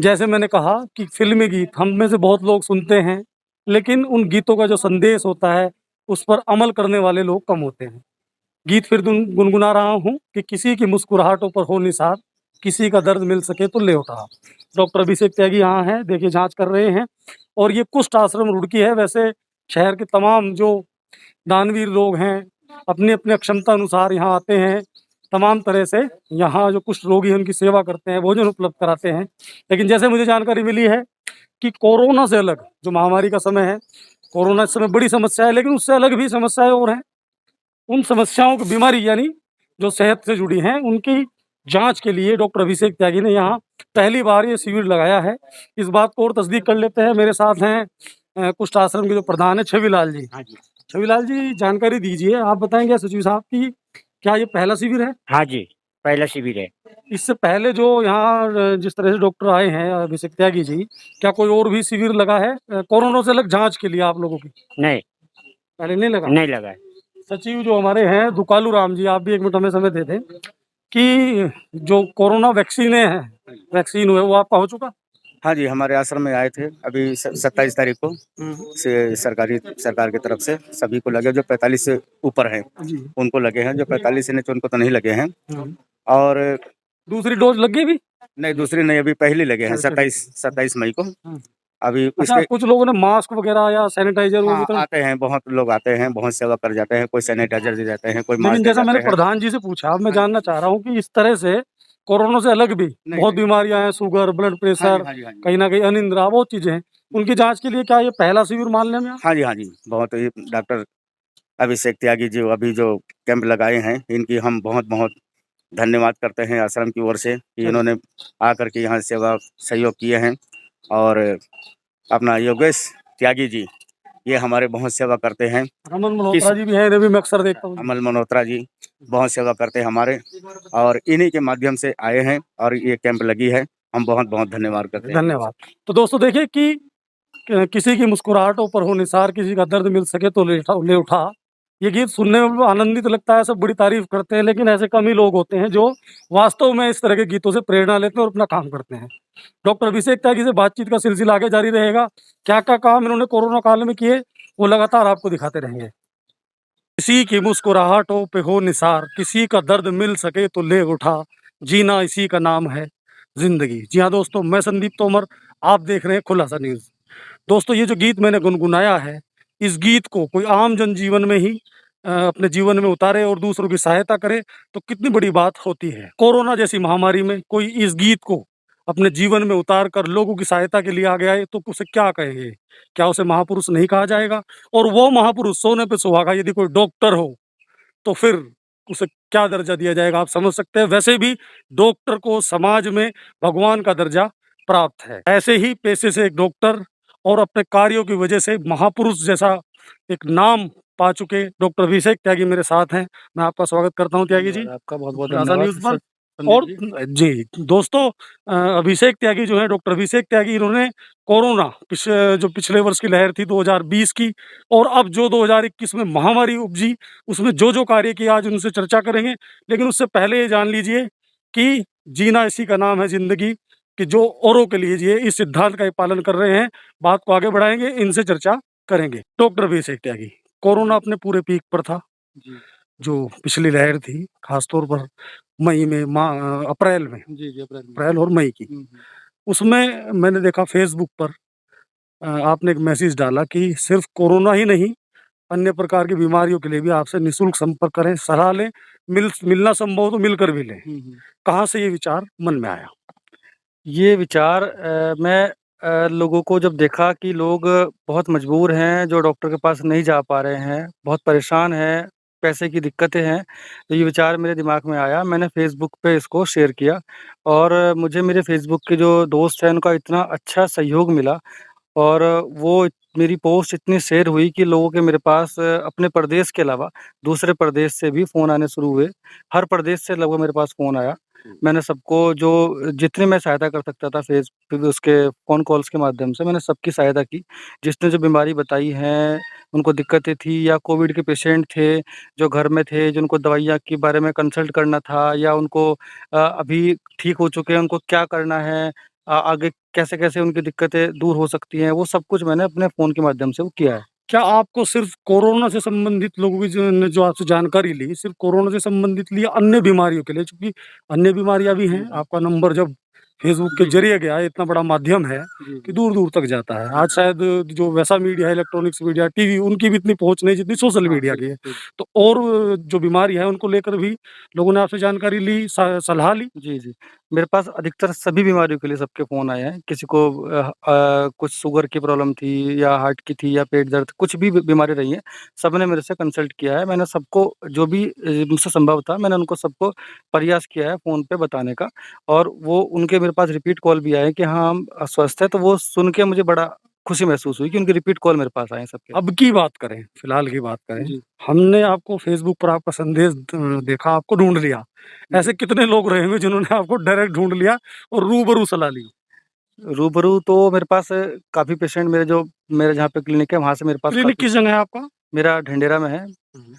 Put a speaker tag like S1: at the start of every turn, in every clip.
S1: जैसे मैंने कहा कि फ़िल्मी गीत हम में से बहुत लोग सुनते हैं, लेकिन उन गीतों का जो संदेश होता है, उस पर अमल करने वाले लोग कम होते हैं। गीत फिर गुनगुना रहा हूँ कि किसी की मुस्कुराहटों पर हो निसार, किसी का दर्द मिल सके तो ले उठा। डॉक्टर अभिषेक त्यागी यहाँ हैं, देखिए जाँच कर रहे हैं और ये कुष्ठ आश्रम रुड़की है। वैसे शहर के तमाम जो दानवीर लोग हैं, अपनी-अपनी क्षमता अनुसार यहाँ आते हैं, तमाम तरह से यहाँ जो कुष्ठ रोगी हैं उनकी सेवा करते हैं, भोजन उपलब्ध कराते हैं। लेकिन जैसे मुझे जानकारी मिली है कि कोरोना से अलग जो महामारी का समय है, कोरोना इस समय बड़ी समस्या है, लेकिन उससे अलग भी समस्याएँ और हैं। उन समस्याओं की बीमारी यानी जो सेहत से जुड़ी हैं, उनकी जाँच के लिए डॉक्टर अभिषेक त्यागी ने यहाँ पहली बार ये शिविर लगाया है। इस बात को और तस्दीक कर लेते हैं, मेरे साथ हैं कुष्ठ आश्रम के जो प्रधान हैं छविलाल जी।
S2: हाँ जी।
S1: छविलाल जी जानकारी दीजिए, आप बताएँगे सचिव साहब कि क्या ये पहला शिविर है?
S2: हाँ जी, पहला शिविर है।
S1: इससे पहले जो यहाँ जिस तरह से डॉक्टर आए हैं अभिषेक त्यागी जी, क्या कोई और भी शिविर लगा है कोरोना से अलग जाँच के लिए आप लोगों की?
S2: नहीं,
S1: पहले नहीं लगा?
S2: नहीं लगा है।
S1: सचिव जो हमारे हैं दुकालू राम जी, आप भी 1 मिनट हमें समय दे दें कि जो कोरोना वैक्सीन हुए वो आपका हो चुका?
S3: हाँ जी, हमारे आश्रम में आए थे अभी 27 तारीख को से सरकार की तरफ से सभी को लगे, जो 45 से ऊपर हैं
S1: जी।
S3: उनको लगे हैं, जो 45 से नीचे उनको तो नहीं लगे हैं। और
S1: दूसरी डोज़ लग गई भी?
S3: नहीं, दूसरी नहीं, अभी पहली लगे हैं
S1: अच्छा।
S3: 27 मई को। अभी
S1: अच्छा,
S3: इसके
S1: कुछ लोगों ने मास्क वगैरह या सैनिटाइज़र वो
S3: हाँ,
S1: वितरण
S3: आते हैं, बहुत लोग आते हैं, बहुत सेवा कर जाते हैं, कोई सैनिटाइज़र दे जाते हैं, कोई मास्क
S1: लेकिन
S3: दे
S1: जैसा
S3: जाते
S1: मैंने
S3: हैं।
S1: प्रधान जी से पूछा, मैं जानना चाह रहा हूँ कि इस तरह से कोरोना से अलग भी बहुत बीमारियाँ हैं, शुगर, ब्लड प्रेशर,
S3: हाँ जी, हाँ जी।
S1: कहीं न कहीं अनिद्रा, बहुत चीज़ें हैं। उनकी जाँच के लिए क्या ये पहला शिविर मान लें हम?
S3: हाँ जी, हाँ जी, बहुत ही डॉक्टर अभिषेक त्यागी जी अभी जो कैंप लगाए हैं, इनकी हम बहुत-बहुत धन्यवाद करते हैं आश्रम की ओर से कि इन्होंने आकर के यहाँ सेवा सहयोग किए हैं। और अपना योगेश त्यागी जी, ये हमारे बहुत सेवा करते हैं।
S1: रमन मल्होत्रा जी भी हैं, इन्हें भी मैं अक्सर देखता हूँ।
S3: अमल मल्होत्रा जी बहुत सेवा करते हैं हमारे, और इन्हीं के माध्यम से आए हैं और ये कैंप लगी है। हम बहुत-बहुत धन्यवाद करते हैं।
S1: धन्यवाद। तो दोस्तों देखिए कि किसी की मुस्कुराहटों पर हो निसार, किसी का दर्द मिल सके तो ले उठा। ये गीत सुनने में आनंदित लगता है, सब बड़ी तारीफ़ करते हैं, लेकिन ऐसे कम ही लोग होते हैं जो वास्तव में इस तरह के गीतों से प्रेरणा लेते हैं और अपना काम करते हैं। डॉक्टर अभिषेक त्यागी से बातचीत का सिलसिला आगे जारी रहेगा। क्या-क्या काम इन्होंने कोरोना काल में किए, वो लगातार आपको दिखाते रहेंगे। किसी की मुस्कुराहटों पे हो निसार, किसी का दर्द मिल सके तो ले उठा, जीना इसी का नाम है ज़िंदगी। जी हाँ दोस्तों, मैं संदीप तोमर, आप देख रहे हैं खुलासा न्यूज़। दोस्तों ये जो गीत मैंने गुनगुनाया है, इस गीत को कोई आम जनजीवन में ही अपने जीवन में उतारे और दूसरों की सहायता करे, तो कितनी बड़ी बात होती है। कोरोना जैसी महामारी में कोई इस गीत को अपने जीवन में उतार कर लोगों की सहायता के लिए आगे आए, तो उसे क्या कहेंगे? क्या उसे महापुरुष नहीं कहा जाएगा? और वो महापुरुष सोने पे सुहागा यदि कोई डॉक्टर हो, तो फिर उसे क्या दर्जा दिया जाएगा, आप समझ सकते हैं। वैसे भी डॉक्टर को समाज में भगवान का दर्जा प्राप्त है। ऐसे ही पेशे से एक डॉक्टर और अपने कार्यों की वजह से महापुरुष जैसा एक नाम पा चुके डॉक्टर अभिषेक त्यागी मेरे साथ हैं। मैं आपका स्वागत करता हूँ त्यागी जी।
S2: आपका बहुत-बहुत
S1: खुलासा
S2: धन्यवाद
S1: न्यूज़ पर।
S2: संदीप
S1: और
S2: जी।
S1: जी, दोस्तों अभिषेक त्यागी जो हैं, डॉक्टर अभिषेक त्यागी, इन्होंने कोरोना जो पिछले वर्ष की लहर थी 2020 की, और अब जो 2021 में महामारी उपजी, उसमें जो-जो कार्य किए आज उनसे चर्चा करेंगे। लेकिन उससे पहले ये जान लीजिए कि जीना इसी का नाम है ज़िंदगी, कि जो औरों के लिए जिए, इस सिद्धांत का ये पालन कर रहे हैं। बात को आगे बढ़ाएँगे, इनसे चर्चा करेंगे। डॉक्टर अभिषेक त्यागी, कोरोना अपने पूरे पीक पर था। जो पिछली लहर थी, ख़ास तौर पर मई में अप्रैल में, अप्रैल और मई की, उसमें मैंने देखा फ़ेसबुक पर आपने एक मैसेज डाला कि सिर्फ़ कोरोना ही नहीं, अन्य प्रकार की बीमारियों के लिए भी आपसे निःशुल्क संपर्क करें, सलाह लें, मिलना संभव हो तो मिलकर भी लें। कहाँ से ये विचार मन में आया?
S4: ये विचार मैं लोगों को जब देखा कि लोग बहुत मजबूर हैं, जो डॉक्टर के पास नहीं जा पा रहे हैं, बहुत परेशान हैं, पैसे की दिक्कतें हैं, तो ये विचार मेरे दिमाग में आया। मैंने फ़ेसबुक पे इसको शेयर किया और मुझे मेरे फ़ेसबुक के जो दोस्त हैं, उनका इतना अच्छा सहयोग मिला और वो मेरी पोस्ट इतनी शेयर हुई कि लोगों के मेरे पास अपने प्रदेश के अलावा दूसरे प्रदेश से भी फ़ोन आने शुरू हुए। हर प्रदेश से लगभग मेरे पास फ़ोन आया। मैंने सबको जो जितनी मैं सहायता कर सकता था उसके फ़ोन कॉल्स के माध्यम से मैंने सबकी सहायता की। जिसने जो बीमारी बताई हैं, उनको दिक्कतें थी या कोविड के पेशेंट थे, जो घर में थे, जिनको दवाइयाँ के बारे में कंसल्ट करना था या उनको अभी ठीक हो चुके हैं, उनको क्या करना है, आगे कैसे-कैसे उनकी दिक्कतें दूर हो सकती हैं, वो सब कुछ मैंने अपने फ़ोन के माध्यम से वो किया है।
S1: क्या आपको सिर्फ़ कोरोना से संबंधित लोगों की जो आपसे जानकारी ली, सिर्फ़ कोरोना से संबंधित ली या अन्य बीमारियों के लिए? चूँकि अन्य बीमारियाँ भी हैं, आपका नंबर जब फ़ेसबुक के
S4: जी,
S1: ज़रिए गया, इतना बड़ा माध्यम है
S4: जी,
S1: कि
S4: जी।
S1: दूर-दूर तक जाता है। आज शायद जो वैसा मीडिया है, इलेक्ट्रॉनिक्स मीडिया, टीवी, उनकी भी इतनी पहुँच नहीं जितनी सोशल
S4: हाँ,
S1: मीडिया की है।
S4: बिल्कुल।
S1: तो और जो बीमारी है, उनको लेकर भी लोगों ने आपसे जानकारी ली, सलाह ली?
S4: जी, जी। मेरे पास अधिकतर सभी बीमारियों के लिए सबके फ़ोन आए हैं। किसी को कुछ शुगर की प्रॉब्लम थी या हार्ट की थी या पेट दर्द, कुछ भी बीमारी रही है, सबने मेरे से कंसल्ट किया है। मैंने सबको जो भी मुझसे संभव था, मैंने उनको सबको प्रयास किया है फ़ोन पे बताने का और वो उनके मेरे पास रिपीट कॉल भी आए हैं कि हाँ, हम स्वस्थ हैं। तो वो सुन के मुझे बड़ा खुशी महसूस हुई कि उनके रिपीट कॉल मेरे पास आए हैं सबके।
S1: अब की बात करें, फिलहाल की बात करें,
S4: जी,
S1: हमने आपको फ़ेसबुक पर आपका संदेश देखा, आपको ढूँढ लिया।
S4: जी।
S1: ऐसे कितने लोग रहे होंगे जिन्होंने आपको डायरेक्ट ढूँढ लिया और रूबरू सलाह ली?
S4: रूबरू तो मेरे पास काफ़ी पेशेंट मेरे जहाँ पे क्लिनिक है, वहाँ से मेरे पास
S1: क्लिनिक
S4: काफ़ी
S1: किस जगह है आपका?
S4: मेरा ढंढेरा में है।
S1: हुँ,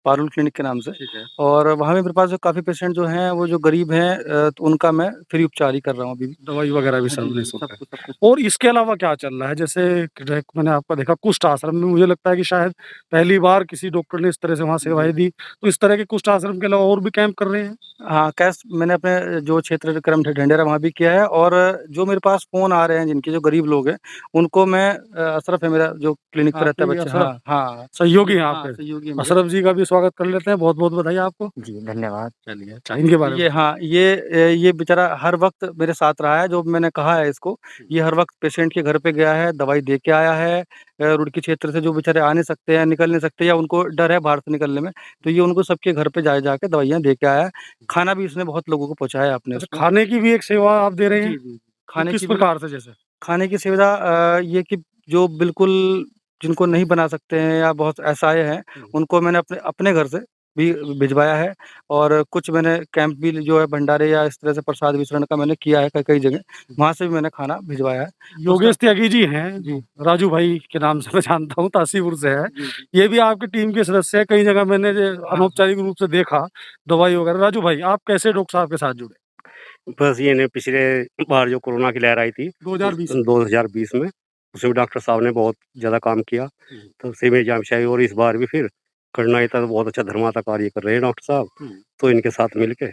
S4: पारुल क्लिनिक के नाम से
S1: ठीक है।
S4: और वहाँ पे मेरे पास जो काफ़ी पेशेंट जो हैं, वो जो गरीब हैं तो उनका मैं फ्री उपचार ही कर रहा हूँ अभी भी।
S1: दवाई वगैरह भी
S4: हाँ
S1: सब
S4: जी, जी,
S1: निःशुल्क
S4: सब
S1: है।
S4: कुछ सब कुछ।
S1: और इसके अलावा क्या चल रहा है? जैसे मैंने आपका देखा कुष्ठ आश्रम में मुझे लगता है कि शायद पहली बार किसी डॉक्टर ने इस तरह से वहाँ
S4: जी।
S1: सेवाएँ दी। तो इस तरह के कुष्ठ आश्रम के अलावा और भी कैंप कर रहे हैं?
S4: हाँ, कैश मैंने अपने जो क्षेत्र क्रम ढंढेरा वहाँ भी किया है और जो मेरे पास फ़ोन आ रहे हैं जिनके जो गरीब लोग हैं, उनको मैं अशरफ है मेरा जो क्लिनिक पे रहता है
S1: आपके
S4: बच्चे
S1: अशरफ
S4: हाँ, हाँ।
S1: सहयोगी हैं
S4: हाँ,
S1: आपके।
S4: सहयोगी है मेरे।
S1: अशरफ जी का भी स्वागत कर लेते हैं। बहुत-बहुत बधाई आपको।
S2: जी, धन्यवाद।
S1: चलिए, अच्छा इनके बारे में
S4: ये हाँ, ये बेचारा हर वक़्त मेरे साथ रहा है, जो मैंने कहा है इसको, ये हर वक़्त पेशेंट के घर पे गया है, दवाई दे के आया है। रुड़की क्षेत्र से जो बेचारे आ नहीं सकते हैं, निकल नहीं सकते या उनको डर है बाहर से निकलने में, तो ये उनको सबके घर पे जा-जा के दवाइयाँ दे के आया है। खाना भी इसने बहुत लोगों को पहुँचाया है अपने
S1: अच्छा
S4: उसमें।
S1: खाने की भी एक सेवा आप दे रहे
S4: जी,
S1: हैं?
S4: जी, जी।
S1: वो
S4: खाने
S1: किस
S4: की भी
S1: प्रकार से जैसे?
S4: खाने की सुविधा ये कि जो बिल्कुल जिनको नहीं बना सकते हैं या बहुत असहाय हैं,
S1: हुँ।
S4: उनको मैंने अपने अपने घर से भी भिजवाया है और कुछ मैंने कैंप भी जो है भंडारे या इस तरह से प्रसाद वितरण का मैंने किया है कई-कई जगह, वहाँ से भी मैंने खाना भिजवाया है। उसका
S1: योगेश त्यागी जी हैं,
S4: जी,
S1: राजू भाई के नाम से मैं जानता हूँ, तासीपुर से है।
S4: जी, जी।
S1: ये भी आपकी टीम के सदस्य हैं, कई जगह मैंने
S4: हाँ, हाँ।
S1: अनौपचारिक रूप से देखा, दवाई वगैरह। राजू भाई, आप कैसे डॉक्टर साहब के साथ जुड़े?
S5: बस ये ने पिछले बार जो कोरोना की लहर आई थी
S1: 2020 में?
S5: 2020 में, उसमें डॉक्टर साहब ने बहुत ज़्यादा काम किया।
S1: हुँ,
S5: तब से मेरी जान-पहचान हुई और इस बार भी फिर करनाई था, बहुत अच्छा धर्माता कार्य कर रहे हैं डॉक्टर साहब,
S1: हुँ।
S5: तो इनके साथ मिल के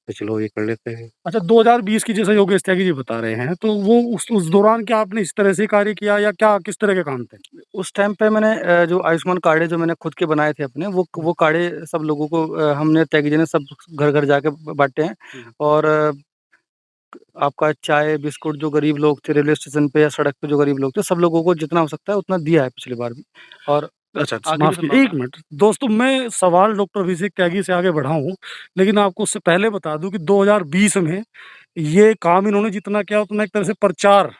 S5: तो चलो ये कर लेते हैं।
S1: अच्छा 2020 की जैसे योगेश त्यागी जी बता रहे हैं, तो वो उस दौरान क्या आपने इस तरह से कार्य किया या क्या किस तरह के काम थे?
S4: उस टाइम पे मैंने जो आयुष्मान कार्ड है जो मैंने खुद के बनाए थे अपने, वो काढ़े सब लोगों को हमने त्यागी जी ने सब घर-घर जाके बाँटे हैं
S1: हुँ।
S4: और आपका चाय, बिस्कुट जो गरीब लोग थे रेलवे स्टेशन पे या सड़क पे जो गरीब लोग थे, सब लोगों को जितना हो सकता है उतना दिया है पिछली बार भी और
S1: अच्छा,
S4: आगे भी
S1: माफ़ कीजिए 1
S4: करवाऊँगा।
S1: मिनट। दोस्तों मैं सवाल डॉक्टर अभिषेक त्यागी से आगे बढ़ाऊँ, लेकिन आपको उससे पहले बता दूँ कि 2020 में ये काम इन्होंने जितना किया उतना एक तरह से प्रचार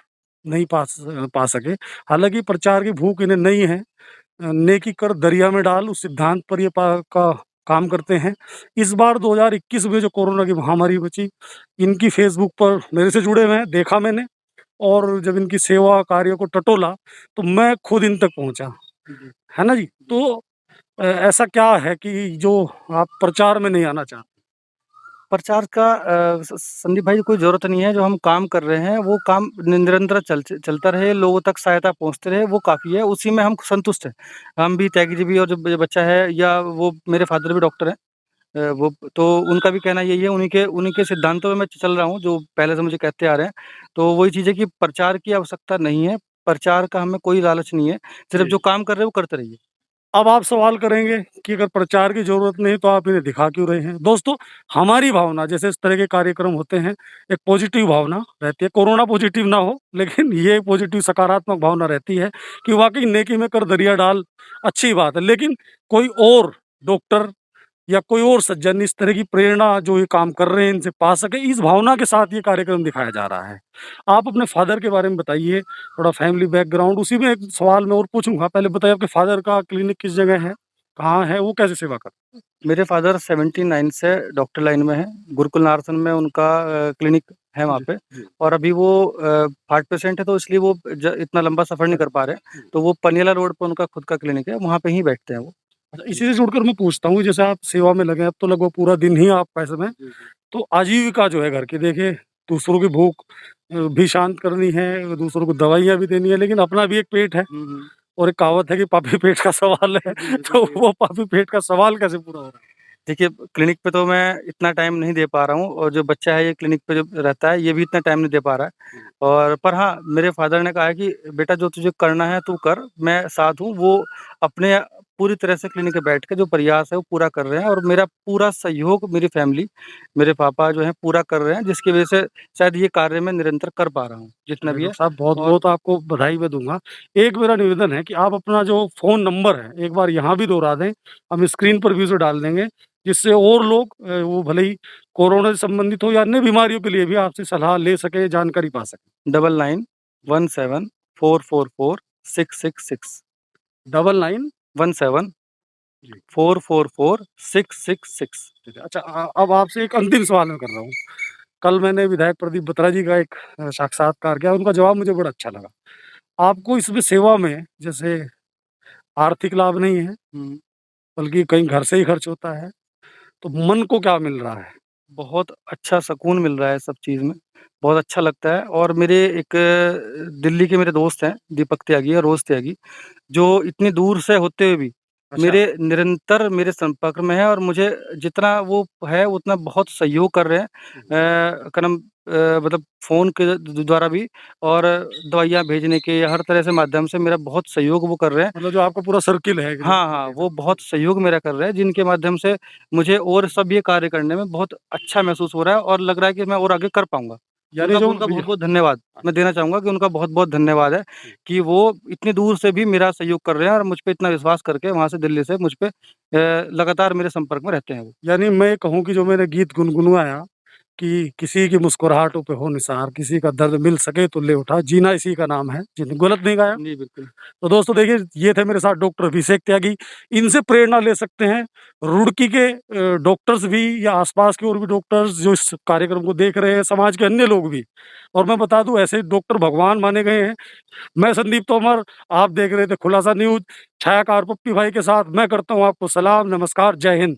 S1: नहीं पा सके। हालाँकि प्रचार की भूख इन्हें नहीं है। नेकी कर दरिया में डाल उस सिद्धांत पर ये काम करते हैं। इस बार 2021 में जो कोरोना की महामारी बची, इनकी फ़ेसबुक पर मेरे से जुड़े हुए हैं, देखा मैंने और जब इनकी सेवा कार्य को टटोला, तो मैं खुद इन तक पहुँचा।
S4: जी।
S1: है ना जी? तो ऐसा क्या है कि जो आप प्रचार में नहीं आना चाहते?
S4: प्रचार का संदीप भाई कोई ज़रूरत नहीं है, जो हम काम कर रहे हैं वो काम निरंतर चलता रहे, लोगों तक सहायता पहुँचते रहे वो काफ़ी है, उसी में हम संतुष्ट हैं। हम भी त्यागी जी भी और जो बच्चा है या वो मेरे फ़ादर भी डॉक्टर हैं। वो तो उनका भी कहना यही है, उन्हीं के सिद्धांतों में मैं चल रहा हूँ, जो पहले से मुझे कहते आ रहे हैं। तो वही चीज़ है कि प्रचार की आवश्यकता नहीं है, प्रचार का हमें कोई लालच नहीं है, सिर्फ़
S1: जी।
S4: जो काम कर रहे हैं वो करते रहिए।
S1: अब आप सवाल करेंगे कि अगर प्रचार की ज़रूरत नहीं तो आप इन्हें दिखा क्यों रहे हैं? दोस्तों, हमारी भावना जैसे इस तरह के कार्यक्रम होते हैं, एक पॉज़िटिव भावना रहती है। कोरोना पॉज़िटिव ना हो, लेकिन ये पॉज़िटिव सकारात्मक भावना रहती है कि वाक़ई नेकी में कर दरिया डाल, अच्छी बात है। लेकिन कोई और डॉक्टर या कोई और सज्जन इस तरह की प्रेरणा जो ये काम कर रहे हैं इनसे पा सके, इस भावना के साथ ये कार्यक्रम दिखाया जा रहा है। आप अपने फ़ादर के बारे में बताइए, थोड़ा फैमिली बैकग्राउंड उसी में एक सवाल मैं और पूछूँगा। पहले बताइए आपके फ़ादर का क्लिनिक किस जगह है? कहाँ है? वो कैसे सेवा करते हैं?
S4: मेरे फ़ादर 79 से डॉक्टर लाइन में हैं, गुरुकुल नारसन में उनका क्लिनिक है वहाँ
S1: जी,
S4: पे
S1: जी।
S4: और अभी वो हार्ट पेशेंट है तो इसलिए वो इतना लंबा सफ़र नहीं कर पा रहे हैं। तो वो पनियाला रोड पे उनका खुद का क्लिनिक है, वहाँ पे ही बैठते हैं वो।
S1: अच्छा,
S4: जी।
S1: इसी से जुड़कर मैं पूछता हूँ, जैसे आप सेवा में लगे हैं, अब तो लगभग पूरा दिन ही आपका इसमें
S4: जी, जी।
S1: तो आजीविका जो है घर की देखिए, दूसरों की भूख भी शांत करनी है, दूसरों को दवाइयाँ भी देनी है, लेकिन अपना भी एक पेट है और एक कहावत है कि पापी पेट का सवाल है। तो वो पापी पेट का सवाल कैसे पूरा हो रहा है?
S4: देखिए, क्लिनिक पे तो मैं इतना टाइम नहीं दे पा रहा हूँ और जो बच्चा है ये क्लिनिक पे जो रहता है ये भी इतना टाइम नहीं दे पा रहा है। और पर हाँ, मेरे फादर ने कहा है कि बेटा जो तुझे करना है तू कर, मैं साथ हूँ। वो अपने पूरी तरह से क्लिनिक पे बैठ के जो प्रयास है वो पूरा कर रहे हैं और मेरा पूरा सहयोग मेरी फैमिली, मेरे पापा जो हैं पूरा कर रहे हैं, जिसकी वजह से शायद ये कार्य मैं निरंतर कर पा रहा हूँ, जितना भी है।
S1: डॉक्टर साहब
S4: और
S1: बहुत-बहुत आपको बधाई मैं दूँगा। एक मेरा निवेदन है कि आप अपना जो फ़ोन नंबर है, एक बार यहाँ भी दोहरा दें, हम स्क्रीन पर भी उसे डाल देंगे, जिससे और लोग वो भले ही कोरोना से संबंधित हो या अन्य बीमारियों के लिए भी आपसे सलाह ले सकें, जानकारी पा सकें।
S4: 9917444666
S1: 99
S4: 17
S1: जी।
S4: 444666।
S1: ठीक है। अच्छा अब आपसे एक अंतिम सवाल मैं कर रहा हूँ। कल मैंने विधायक प्रदीप बत्रा जी का एक साक्षात्कार किया, उनका जवाब मुझे बड़ा अच्छा लगा। आपको इसमें सेवा में जैसे आर्थिक लाभ नहीं है,
S4: हुँ।
S1: बल्कि कहीं घर से ही खर्च होता है, तो मन को क्या मिल रहा है?
S4: बहुत अच्छा सुकून मिल रहा है सब चीज़ में, बहुत अच्छा लगता है। और मेरे एक दिल्ली के मेरे दोस्त हैं, दीपक त्यागी और रोज़ त्यागी, जो इतनी दूर से होते हुए भी
S1: अच्छा।
S4: मेरे निरंतर मेरे संपर्क में है और मुझे जितना वो है उतना बहुत सहयोग कर रहे हैं। मतलब फ़ोन के द्वारा भी और दवाइयाँ भेजने के या हर तरह से माध्यम से मेरा बहुत सहयोग वो कर रहे हैं।
S1: मतलब जो आपका पूरा सर्किल है कि
S4: हाँ, हाँ, वो बहुत सहयोग मेरा कर रहे हैं, जिनके माध्यम से मुझे और सब ये कार्य करने में बहुत अच्छा महसूस हो रहा है और लग रहा है कि मैं और आगे कर पाऊँगा।
S1: यानी जो
S4: उनका बहुत-बहुत धन्यवाद मैं देना चाहूँगा कि उनका बहुत-बहुत धन्यवाद है कि वो इतनी दूर से भी मेरा सहयोग कर रहे हैं और मुझ पे इतना विश्वास करके वहाँ से दिल्ली से मुझ पे लगातार मेरे संपर्क में रहते हैं वो।
S1: यानी मैं ये कहूँ कि जो मैंने गीत गुनगुनाया कि किसी की मुस्कुराहटों पे हो निसार, किसी का दर्द मिल सके तो ले उठा, जीना इसी का नाम है। जी, गलत नहीं गाया?
S4: जी, बिल्कुल।
S1: तो दोस्तों देखिए, ये थे मेरे साथ डॉक्टर अभिषेक त्यागी। इनसे प्रेरणा ले सकते हैं रुड़की के डॉक्टर्स भी या आसपास के और भी डॉक्टर्स जो इस कार्यक्रम को देख रहे हैं, समाज के अन्य लोग भी। और मैं बता दूं, ऐसे डॉक्टर भगवान माने गए हैं। मैं संदीप तोमर, आप देख रहे थे खुलासा न्यूज। छायाकार पप्पी भाई के साथ मैं करता हूं आपको सलाम, नमस्कार, जय हिंद।